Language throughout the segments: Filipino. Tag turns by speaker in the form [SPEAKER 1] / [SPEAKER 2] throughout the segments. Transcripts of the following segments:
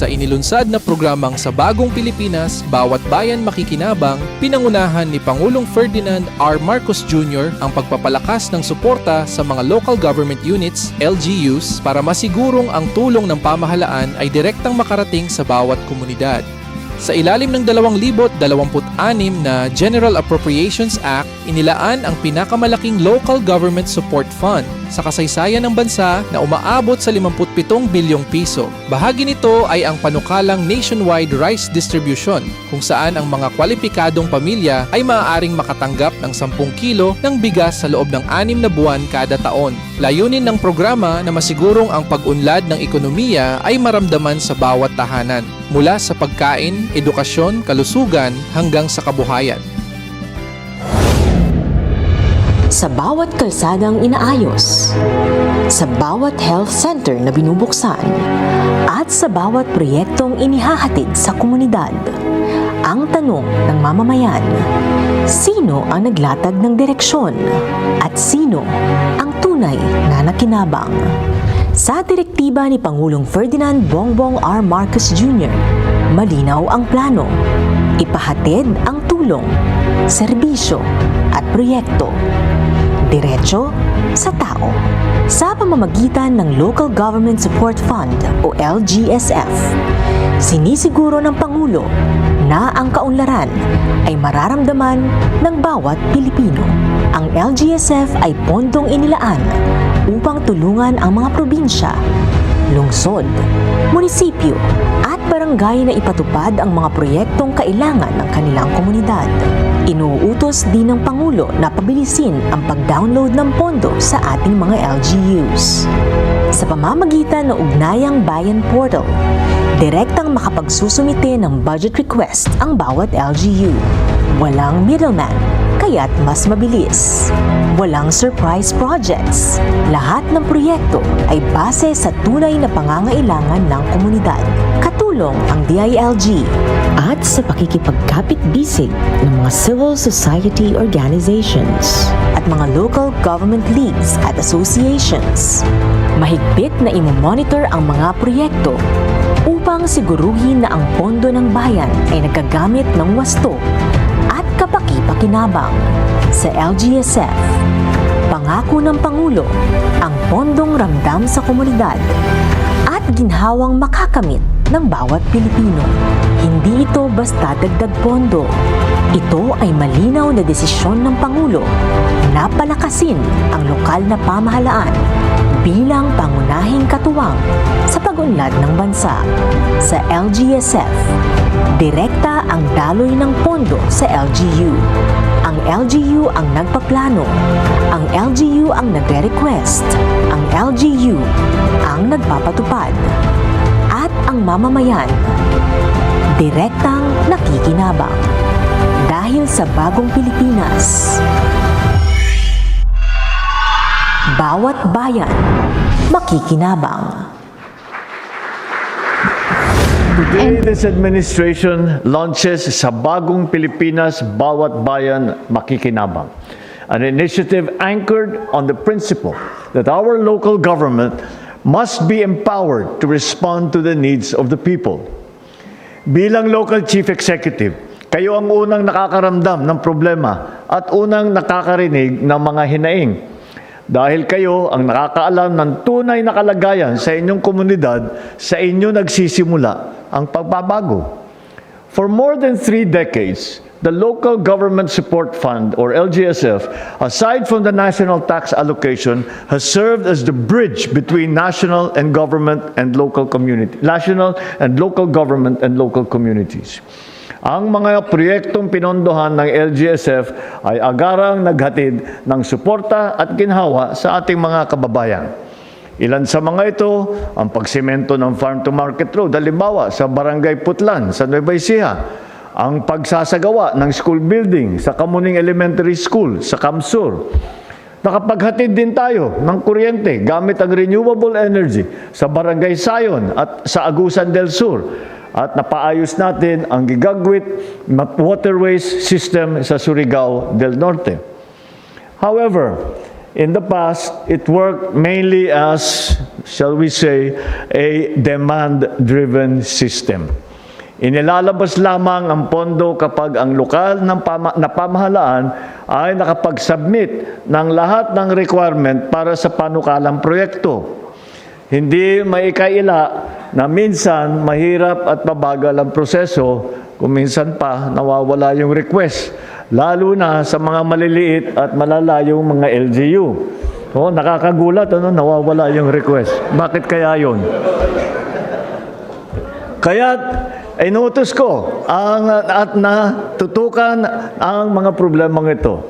[SPEAKER 1] Sa inilunsad na programang Sa Bagong Pilipinas, Bawat Bayan Makikinabang, pinangunahan ni Pangulong Ferdinand R. Marcos Jr. ang pagpapalakas ng suporta sa mga local government units, LGUs, para masigurong ang tulong ng pamahalaan ay direktang makarating sa bawat komunidad. Sa ilalim ng 2026 na General Appropriations Act, inilaan ang pinakamalaking Local Government Support Fund sa kasaysayan ng bansa na umaabot sa 57 bilyong piso. Bahagi nito ay ang panukalang nationwide rice distribution, kung saan ang mga kwalipikadong pamilya ay maaaring makatanggap ng 10 kilo ng bigas sa loob ng 6 na buwan kada taon. Layunin ng programa na masigurong ang pag-unlad ng ekonomiya ay maramdaman sa bawat tahanan, mula sa pagkain, edukasyon, kalusugan hanggang sa kabuhayan.
[SPEAKER 2] Sa bawat kalsadang inaayos, sa bawat health center na binubuksan, at sa bawat proyektong inihahatid sa komunidad, ang tanong ng mamamayan, sino ang naglatag ng direksyon at sino ang tunay na nakinabang? Sa direktiba ni Pangulong Ferdinand Bongbong R. Marcos Jr., malinaw ang plano, ipahatid ang tulong, serbisyo at proyekto diretso sa tao sa pamamagitan ng Local Government Support Fund o LGSF. Sinisiguro ng Pangulo na ang kaunlaran ay mararamdaman ng bawat Pilipino. Ang LGSF ay pondong inilaan upang tulungan ang mga probinsya, lungsod, munisipyo at barangay na ipatupad ang mga proyektong kailangan ng kanilang komunidad. Inuutos din ng Pangulo na pabilisin ang pag-download ng pondo sa ating mga LGUs. Sa pamamagitan ng Ugnayang Bayan Portal, direktang makapagsusumite ng budget request ang bawat LGU. Walang middleman, kaya't mas mabilis. Walang surprise projects. Lahat ng proyekto ay base sa tunay na pangangailangan ng komunidad. Katulong ang DILG at sa pakikipagkapit-bisig ng mga civil society organizations at mga local government leagues at associations. Mahigpit na imomonitor ang mga proyekto upang siguruhin na ang pondo ng bayan ay nagagamit ng wasto at kapaki-pakinabang. Sa LGSF, pangako ng Pangulo ang pondong ramdam sa komunidad at ginhawang makakamit ng bawat Pilipino. Hindi ito basta dagdag pondo. Ito ay malinaw na desisyon ng Pangulo na palakasin ang lokal na pamahalaan bilang pangunahing katuwang sa pag-unlad ng bansa. Sa LGSF, direkta ang daloy ng pondo sa LGU. Ang LGU ang nagpaplano, ang LGU ang nagre-request, ang LGU ang nagpapatupad, at ang mamamayan, direktang nakikinabang. Dahil sa bagong Pilipinas, bawat bayan makikinabang.
[SPEAKER 3] Today, this administration launches Sa Bagong Pilipinas, Bawat Bayan Makikinabang, an initiative anchored on the principle that our local government must be empowered to respond to the needs of the people. Bilang local chief executive, kayo ang unang nakakaramdam ng problema at unang nakakarinig ng mga hinaing. Dahil kayo ang nakakaalam ng tunay na kalagayan sa inyong komunidad, sa inyo nagsisimula ang pagbabago. For more than 3 decades, the Local Government Support Fund, or LGSF, aside from the national tax allocation, has served as the bridge between national and local government and local communities. Ang mga proyektong pinondohan ng LGSF ay agarang naghatid ng suporta at ginhawa sa ating mga kababayan. Ilan sa mga ito, ang pagsemento ng Farm to Market Road, halimbawa sa Barangay Putlan, sa Nueva Ecija, ang pagsasagawa ng school building sa Kamuning Elementary School, sa Kamsur. Nakapaghatid din tayo ng kuryente gamit ang renewable energy sa Barangay Sayon at sa Agusan del Sur. At napaayos natin ang gigagwit waterways system sa Surigao del Norte. However, In the past, it worked mainly as, shall we say, a demand-driven system. Inilalabas lamang ang pondo kapag ang lokal na pamahalaan ay nakapag-submit ng lahat ng requirement para sa panukalang proyekto. Hindi maikaila na minsan mahirap at mabagal ang proseso, kung minsan pa nawawala yung request, lalo na sa mga maliliit at malalayong mga LGU. Nakakagulat, nawawala yung request. Bakit kaya yun? Kaya inutos ko at natutukan ang mga problemang ito.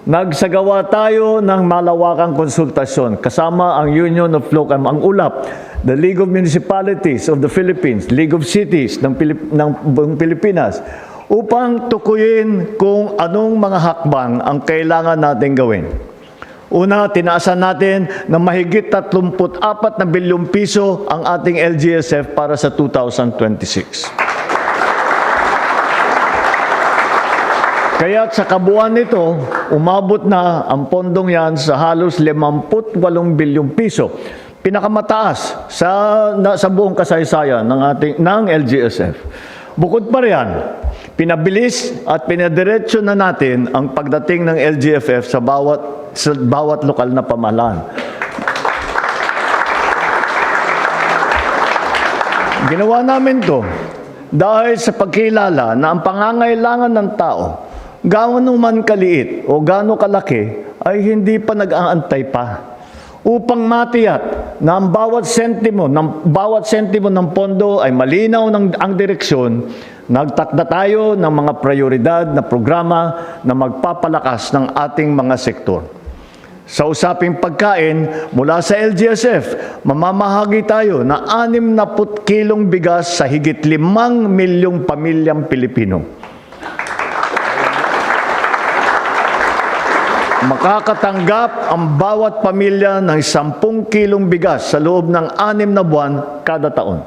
[SPEAKER 3] Nagsagawa tayo ng malawakang konsultasyon kasama ang Union of Local, ang ULAP, the League of Municipalities of the Philippines, League of Cities ng buong Pilipinas, upang tukuyin kung anong mga hakbang ang kailangan natin gawin. Una, tinaasan natin na mahigit 34 na bilyong piso ang ating LGSF para sa 2026. Kaya sa kabuuan nito, umabot na ang pondong yan sa halos 58 bilyong piso. Pinakamataas sa buong kasaysayan ng LGSF. Bukod pa riyan, pinabilis at pinadiretso na natin ang pagdating ng LGFF sa bawat lokal na pamahalaan. Ginawa namin to dahil sa pagkilala na ang pangangailangan ng tao, gaano man kaliit o gaano kalaki, ay hindi pa nag-aantay pa. Upang matiyak na ang bawat sentimo ng pondo ay malinaw ang direksyon, nagtakda tayo ng mga prioridad na programa na magpapalakas ng ating mga sektor. Sa usaping pagkain, mula sa LGSF, mamamahagi tayo na 60 kilong bigas sa higit 5 milyong pamilyang Pilipino. Makakatanggap ang bawat pamilya ng 10 kilong bigas sa loob ng 6 na buwan kada taon.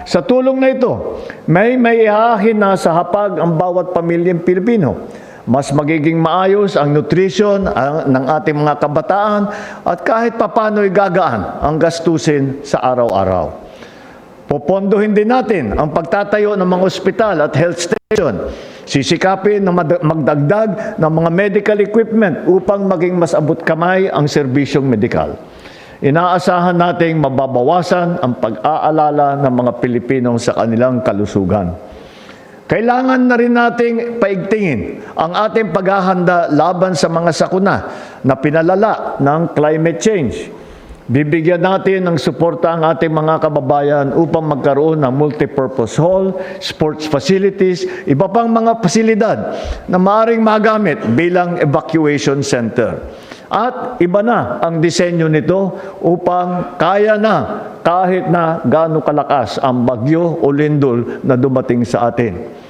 [SPEAKER 3] Sa tulong na ito, may ihahin na sa hapag ang bawat pamilyang Pilipino. Mas magiging maayos ang nutrition ng ating mga kabataan at kahit papano'y gagaan ang gastusin sa araw-araw. Popondohin din natin ang pagtatayo ng mga ospital at health station. Sisikapin na magdagdag ng mga medical equipment upang maging mas abot kamay ang serbisyong medikal. Inaasahan nating mababawasan ang pag-aalala ng mga Pilipino sa kanilang kalusugan. Kailangan na rin nating paigtingin ang ating paghahanda laban sa mga sakuna na pinalala ng climate change. Bibigyan natin ng suporta ang ating mga kababayan upang magkaroon ng multipurpose hall, sports facilities, iba pang mga pasilidad na maaaring magamit bilang evacuation center. At iba na ang disenyo nito upang kaya na kahit na gaano kalakas ang bagyo o lindol na dumating sa atin.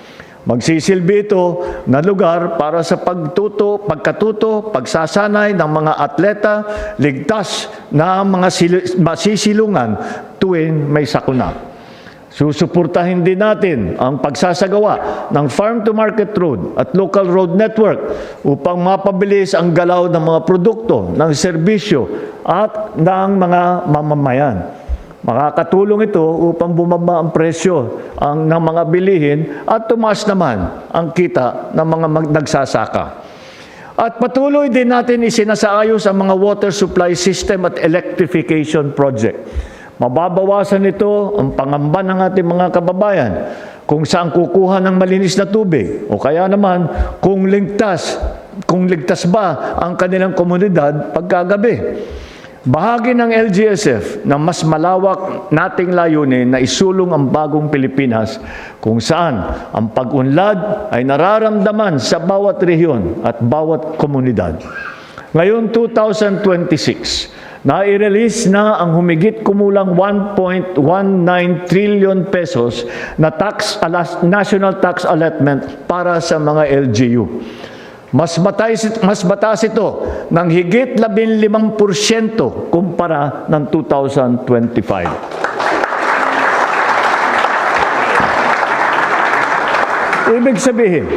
[SPEAKER 3] Magsisilbi ito na lugar para sa pagkatuto, pagsasanay ng mga atleta, ligtas na mga masisilungan tuwing may sakuna. Susuportahin din natin ang pagsasagawa ng farm-to-market road at local road network upang mapabilis ang galaw ng mga produkto, ng serbisyo at ng mga mamamayan. Makakatulong ito upang bumaba ang presyo ng mga bilihin at tumaas naman ang kita ng mga nagsasaka. At patuloy din natin isinasaayos ang mga water supply system at electrification project. Mababawasan ito ang pangamba ng ating mga kababayan kung saan kukuha ng malinis na tubig o kaya naman kung ligtas ba ang kanilang komunidad pagkagabi. Bahagi ng LGSF na mas malawak nating layunin na isulong ang bagong Pilipinas kung saan ang pag-unlad ay nararamdaman sa bawat rehiyon at bawat komunidad. Ngayon 2026, nai-release na ang humigit kumulang 1.19 trillion pesos na national tax allotment para sa mga LGU. Mas mataas ito ng higit 15% kumpara ng 2025. Ibig sabihin,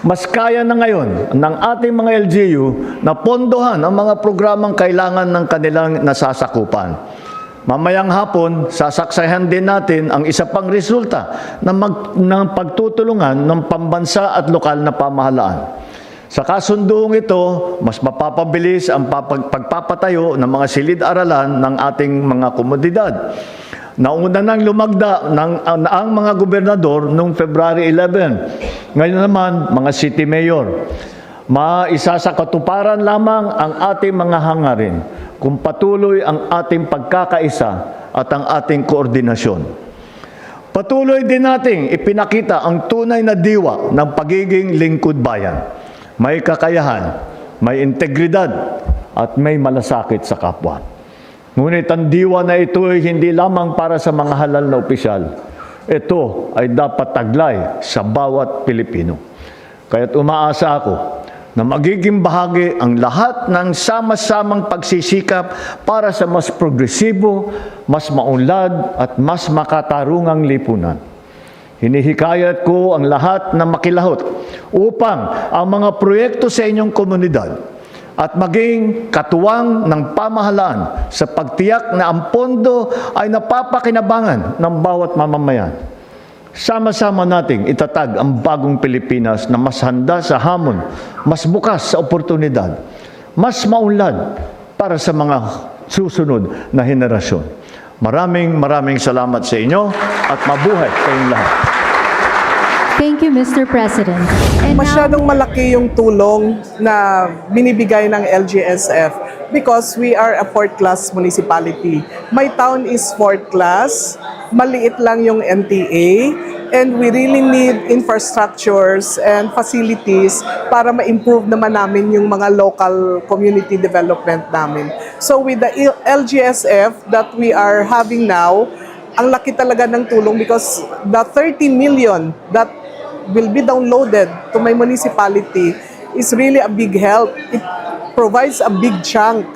[SPEAKER 3] Mas kaya na ngayon ng ating mga LGU na pondohan ang mga programang kailangan ng kanilang nasasakupan. Mamayang hapon, sasaksayan din natin ang isa pang resulta ng pagtutulungan ng pambansa at lokal na pamahalaan. Sa kasunduong ito, mas mapapabilis ang pagpapatayo ng mga silid-aralan ng ating mga komunidad. Nauna nang lumagda ang mga gobernador noong February 11. Ngayon naman, mga city mayor. Maisa sa katuparan lamang ang ating mga hangarin kung patuloy ang ating pagkakaisa at ang ating koordinasyon. Patuloy din nating ipinakita ang tunay na diwa ng pagiging lingkod bayan. May kakayahan, may integridad, at may malasakit sa kapwa. Ngunit ang diwa na ito ay hindi lamang para sa mga halal na opisyal. Ito ay dapat taglay sa bawat Pilipino. Kaya't umaasa ako na magiging bahagi ang lahat ng sama-samang pagsisikap para sa mas progresibo, mas maunlad at mas makatarungang lipunan. Hinihikayat ko ang lahat na makilahot upang ang mga proyekto sa inyong komunidad at maging katuwang ng pamahalaan sa pagtiyak na ang pondo ay napapakinabangan ng bawat mamamayan. Sama-sama nating itatag ang bagong Pilipinas na mas handa sa hamon, mas bukas sa oportunidad, mas maunlad para sa mga susunod na henerasyon. Maraming salamat sa inyo at mabuhay kayong lahat.
[SPEAKER 4] Thank you, Mr. President. And now,
[SPEAKER 5] Masyadong malaki yung tulong na binibigay ng LGSF because we are a fourth-class municipality. My town is fourth class, maliit lang yung NTA, and we really need infrastructures and facilities para ma-improve naman namin yung mga local community development namin. So with the LGSF that we are having now, ang laki talaga ng tulong because the 30 million that will be downloaded to my municipality is really a big help. It provides a big chunk.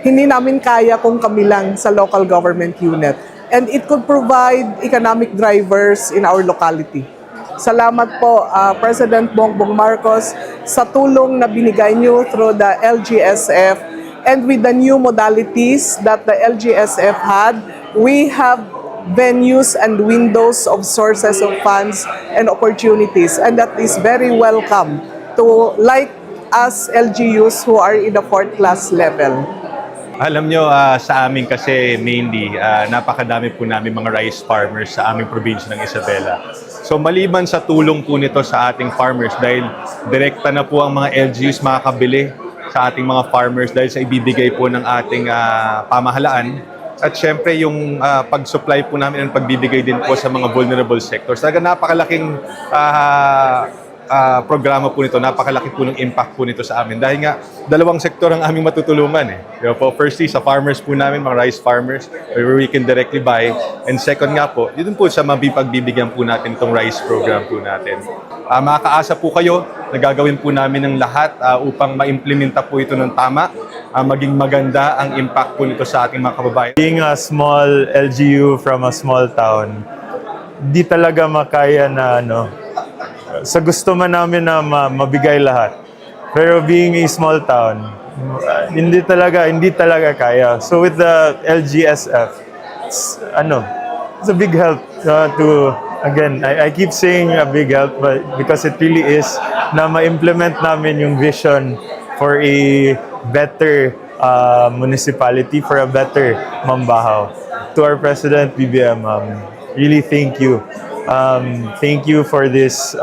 [SPEAKER 5] Hindi namin kaya kung kami lang sa local government unit. And it could provide economic drivers in our locality. Salamat po, President Bongbong Marcos, sa tulong na binigay niyo through the LGSF. And with the new modalities that the LGSF had, we have venues and windows of sources of funds and opportunities, and that is very welcome to like us LGUs who are in the fourth class level.
[SPEAKER 6] Alam nyo, sa amin kasi mainly, napakadami po namin mga rice farmers sa aming probinsya ng Isabela. So maliban sa tulong po nito sa ating farmers, dahil direkta na po ang mga LGUs makakabili sa ating mga farmers dahil sa ibibigay po ng ating pamahalaan. At syempre yung pag-supply po namin at pagbibigay din po sa mga vulnerable sectors. Talaga napakalaking programa po nito, napakalaki po ng impact po nito sa amin. Dahil nga, dalawang sektor ang aming matutulungan eh. Diba po? Firstly, sa farmers po namin, mga rice farmers, where we can directly buy. And second nga po, dito po sa pagbibigyan po natin itong rice program po natin. Makakaasa po kayo na gagawin po namin ng lahat upang ma-implementa po ito ng tama, maging maganda ang impact po nito sa ating mga kababayan.
[SPEAKER 7] Being a small LGU from a small town, di talaga makaya na sa gusto man namin na mabigay lahat. Pero being a small town, hindi talaga kaya. So with the LGSF, it's a big help to, again, I keep saying a big help, but because it really is na ma-implement namin yung vision for a better municipality, for a better Mambahaw. To our President, BBM, really thank you. Thank you for this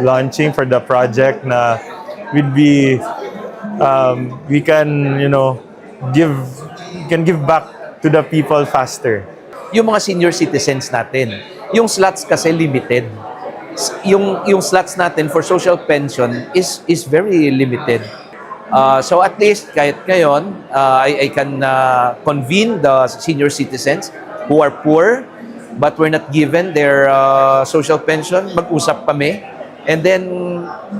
[SPEAKER 7] launching, for the project na we can give back to the people faster.
[SPEAKER 8] Yung mga senior citizens natin, yung slots kasi limited. Yung slots natin for social pension is very limited. So at least kahit ngayon, I can convene the senior citizens who are poor but were not given their social pension. Mag-usap kami. And then,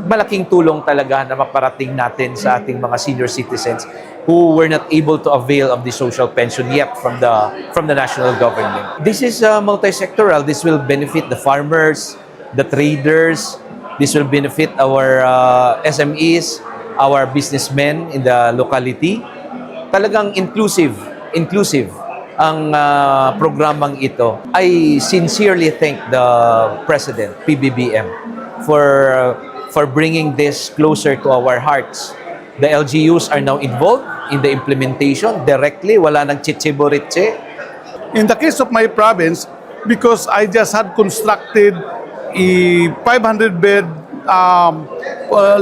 [SPEAKER 8] malaking tulong talaga na maparating natin sa ating mga senior citizens who were not able to avail of the social pension yet from the national government. This is multi-sectoral. This will benefit the farmers, the traders, This will benefit our SMEs, our businessmen in the locality. Talagang inclusive ang programang ito. I sincerely thank the President, PBBM, for bringing this closer to our hearts. The LGUs are now involved in the implementation directly. Wala nang chichiboritse.
[SPEAKER 9] In the case of my province, because I just had constructed a 500-bed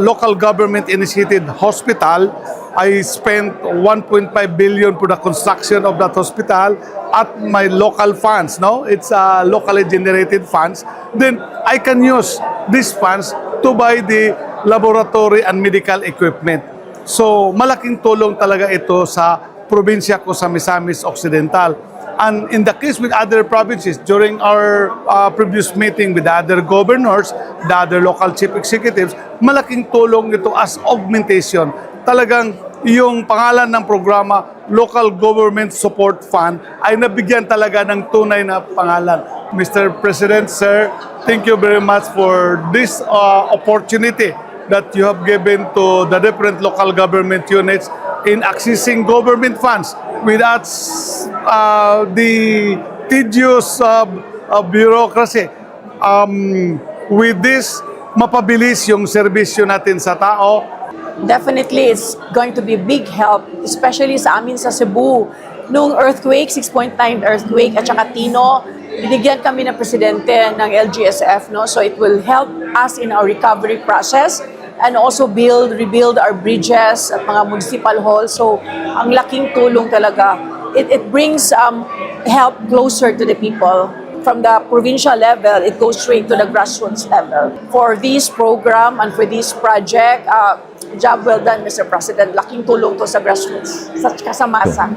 [SPEAKER 9] local government initiated hospital, I spent 1.5 billion for the construction of that hospital at my local funds. No, it's locally generated funds. Then I can use these funds to buy the laboratory and medical equipment. So malaking tulong talaga ito sa probinsya ko sa Misamis Occidental. And in the case with other provinces, during our previous meeting with the other governors, the other local chief executives, malaking tulong ito as augmentation. Talagang yung pangalan ng programa, Local Government Support Fund, ay nabigyan talaga ng tunay na pangalan. Mr. President, sir, thank you very much for this opportunity that you have given to the different local government units in accessing government funds without the tedious bureaucracy. With this, mapabilis yung serbisyo natin sa tao.
[SPEAKER 10] Definitely, it's going to be a big help, especially sa amin sa Cebu. Nung earthquake, 6.9 earthquake, at saka Tino, binigyan kami ng presidente ng LGSF, no? So it will help us in our recovery process and also rebuild our bridges at mga municipal halls. So ang laking tulong talaga. It brings help closer to the people. From the provincial level, it goes straight to the grassroots level. For this program and for this project, job well done, Mr. President. Laking tulong to sa grassroots, sa masa.